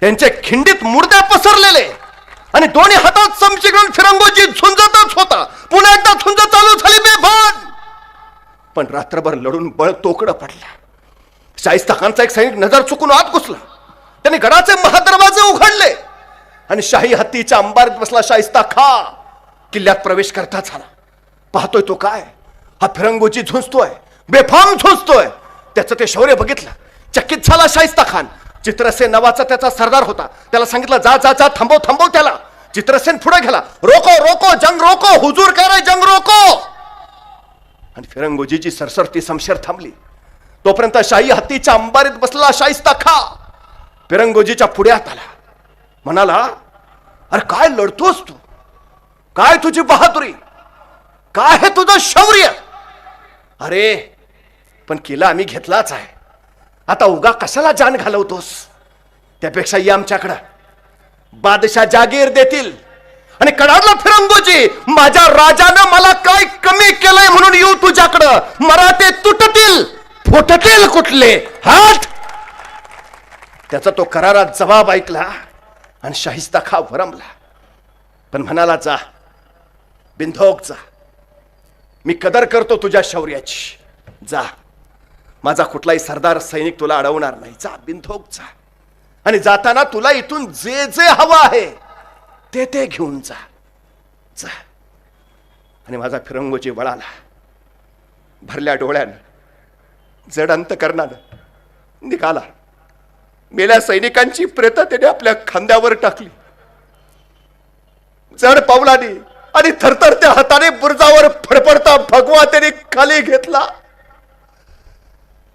त्यांचे खिंडीत मुर्दे पसरलेले आणि दोन्ही हातात चमचे घेऊन फिरंगोजी झुंजतच होता. पुन्हा एकदा झुंज चालू झाली बेभान. पण रात्रभर लढून बळ तोकडं पडला. शाहिस्ता खानचा एक सैनिक नजर चुकून आत घुसला. त्यांनी गडाचे महादरवाजे उघडले आणि शाही हत्तीच्या अंबारीत बसला शाहिस्ता खा किल्ल्यात प्रवेश करता झाला. पाहतोय तो काय, हा फिरंगोजी झुंजतोय, बेफाम झुंजतोय. त्याचं ते शौर्य बघितलं. चकित झाला शाहिस्ता खान. चित्रसेन नावाचा त्याचा सरदार होता. त्याला सांगितलं जा जा जा, थांबव थांबव त्याला. चित्रसेन पुढे गेला. रोको रोको, जंग रोको, हुजूर कह रहे जंग रोको. आणि फिरंगोजीची सरसरती समशेर थांबली. तोपर्यंत शाही हत्तीच्या अंबारीत बसलेला शाहिस्ता खा फिरंगोजीच्या पुढ्यात आला. म्हणाला, अरे काय लढतोस तू? काय तुझी बहादुरी? काय हे तुझं शौर्य? अरे पण किल्ला आम्ही घेतलाच आहे. आता उगा कशाला जान घालवतोस? त्यापेक्षा ये आमच्याकडं. बादशाह जागीर देतील आणि कडाडला फिरंगोजी, माझ्या राजानं मला काय कमी केलंय म्हणून येऊ तुझ्याकडं. मराठे तुटतील, फुटतील कुठले हात. त्याचा तो करारात जबाब ऐकला आणि शाहिस्ता खा वरमला. पण म्हणाला, जा बिंधोक जा, मी कदर करतो तुझ्या शौर्याची. जा, माझा कुठलाही सरदार सैनिक तुला अडवणार नाही. जा बिंधोक जा. आणि जाताना तुला इथून जे जे हवं आहे ते ते घेऊन जा. जा. आणि माझा फिरंगोजी वळाला. भरल्या डोळ्यानं जड अंतकरणानं निघाला. मेल्या सैनिकांची प्रेत त्याने आपल्या खांद्यावर टाकली. जड पावलाने आणि थरथरत्या हाताने बुरजावर फडफडता भगवा त्याने खाली घेतला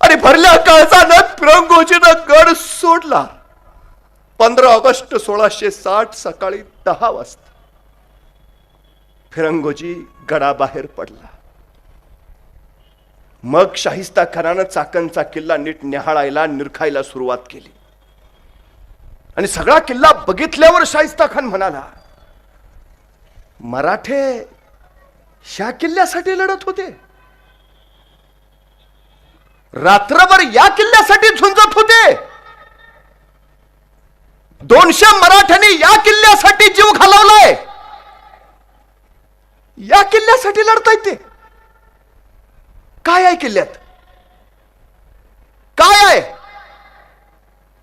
आणि भरल्या काळजानं फिरंगोजीनं गड सोडला. 15 ऑगस्ट 1660 सकाळी 10 वाजता फिरंगोजी गडाबाहेर पडला. मग शाहिस्ता खानानं चाकणचा किल्ला नीट निहाळायला निरखायला सुरुवात केली. आणि सगळा किल्ला बघितल्यावर शाहिस्ता खान म्हणाला, मराठे ह्या किल्ल्यासाठी लढत होते, रात्रभर या किल्ल्यासाठी झुंजत होते. 200 मराठ्यांनी या किल्ल्यासाठी जीव घालवलाय. या किल्ल्यासाठी लढतायत ते. काय आहे किल्ल्यात? काय आहे?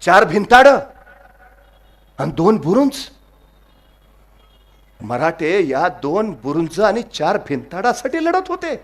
4 भिंताड आणि 2 बुरुंज. मराठे या 2 बुरुंज आणि 4 भिंताडासाठी लढत होते.